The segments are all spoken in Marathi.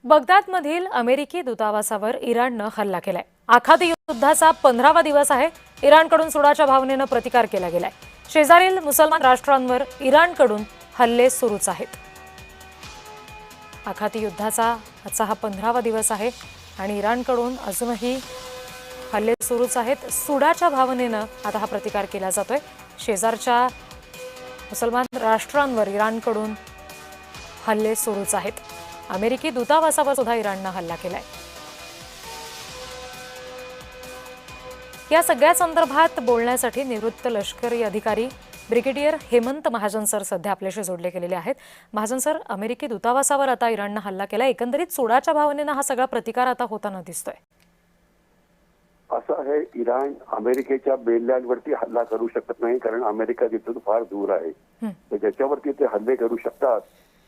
बगदादमधील अमेरिकी दूतावासावर इराणनं हल्ला केलाय। आखाती युद्धाचा 15वा दिवस आहे। इराणकडून सुडाच्या भावनेनं प्रतिकार केला गेलाय। शेजारील मुसलमान राष्ट्रांवर इराणकडून हल्ले सुरूच आहेत। आखाती युद्धाचा आजचा हा 15वा दिवस आहे आणि इराणकडून अजूनही हल्ले सुरूच आहेत। सुडाच्या भावनेनं आता हा प्रतिकार केला जातोय। शेजारच्या मुसलमान राष्ट्रांवर इराणकडून हल्ले सुरूच आहेत। अमेरिकी दूतावासावर सुद्धा इराणनं हल्ला केलाय। या सगळ्या संदर्भात बोलण्यासाठी निवृत्त लष्करी अधिकारी ब्रिगेडियर हेमंत महाजन सर सध्या आपल्याशी जोडले गेलेले आहेत। महाजन सर, अमेरिकी दूतावासावर आता इराणनं हल्ला केला। एकंदरीत सुडाच्या भावनेनं हा सगळा प्रतिकार आता होताना दिसतोय। असं आहे, इराण अमेरिकेच्या बेललँडवरती हल्ला करू शकत नाही, कारण अमेरिका तिथून फार दूर आहे। तर ज्याच्यावरती ते हल्ले करू शकतात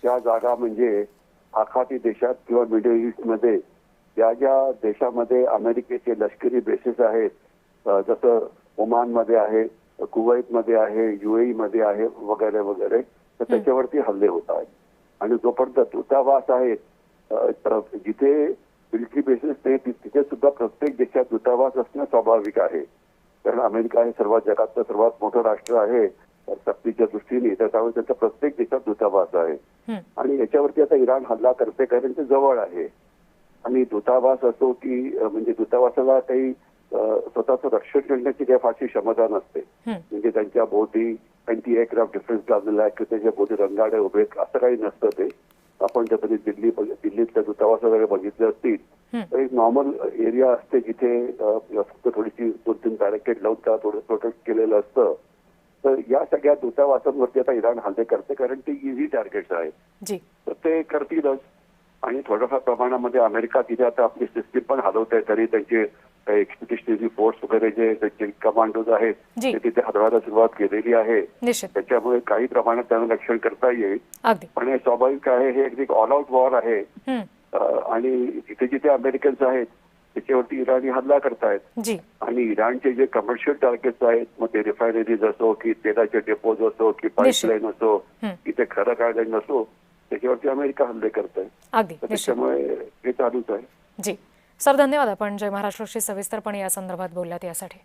त्या जागा म्हणजे आखाती देशात किंवा मिडल ईस्ट मध्ये ज्या देशामध्ये अमेरिकेचे लष्करी बेसेस आहेत, जसं ओमान मध्ये आहे, कुवैत मध्ये आहे, UAE मध्ये आहे वगैरे वगैरे, तर त्याच्यावरती हल्ले होत आहेत। आणि जोपर्यंत दूतावास आहेत जिथे मिलिटरी बेसेस नाही तिथे सुद्धा प्रत्येक देशात दूतावास असणं स्वाभाविक आहे, कारण अमेरिका हे जगातलं सर्वात मोठं राष्ट्र आहे सक्तीच्या दृष्टीने, त्याच्यामुळे त्यांचा प्रत्येक देशात दूतावास आहे। आणि याच्यावरती आता इराण हल्ला करते कारण ते जवळ आहे। आणि दूतावास असो की म्हणजे दूतावासाला काही स्वतःचं रक्षण करण्याची काही फारशी क्षमता नसते, म्हणजे त्यांच्या भोवती अँटी एअरक्राफ्ट डिफेन्स लावलेला आहे किंवा त्याच्या भोवती रंगाडे उभे असं काही नसतं। ते आपण जर कधी दिल्लीतल्या दूतावासाकडे बघितले असतील तर एक नॉर्मल एरिया असते जिथे फक्त थोडीशी 2-3 बॅरिकेड लावून त्याला थोडं प्रोटेक्ट केलेलं असतं। तर या सगळ्या दूतावासांवरती आता इराण हल्ले करते कारण ते इझी टार्गेट्स आहेत, तर ते करतीलच। आणि थोड्याफार प्रमाणामध्ये अमेरिका तिथे आता आपली सिस्टीम पण हलवत आहे, तरी त्यांचे एक्सपिडिशनरी फोर्स वगैरे जे त्यांचे कमांडोज आहेत ते तिथे हलवायला सुरुवात केलेली आहे। त्याच्यामुळे काही प्रमाणात त्यांना रक्षण करता येईल, पण हे स्वाभाविक आहे, हे एक ऑल आउट वॉर आहे। आणि जिथे जिथे अमेरिकन्स आहेत त्याच्यावरती इराणी हल्ला करतायत। आणि इराणचे जे कमर्शियल टार्गेट्स आहेत, मग ते रिफायनरीज असो की तेलाचे डेपोज असो की पाईपलाईन असो की ते खरं गार्डन असो, त्याच्यावरती अमेरिका हल्ले करत आहे। त्याच्यामुळे हे चालूच आहे। सर, धन्यवाद। आपण जय महाराष्ट्रशी सविस्तरपणे या संदर्भात बोललात यासाठी।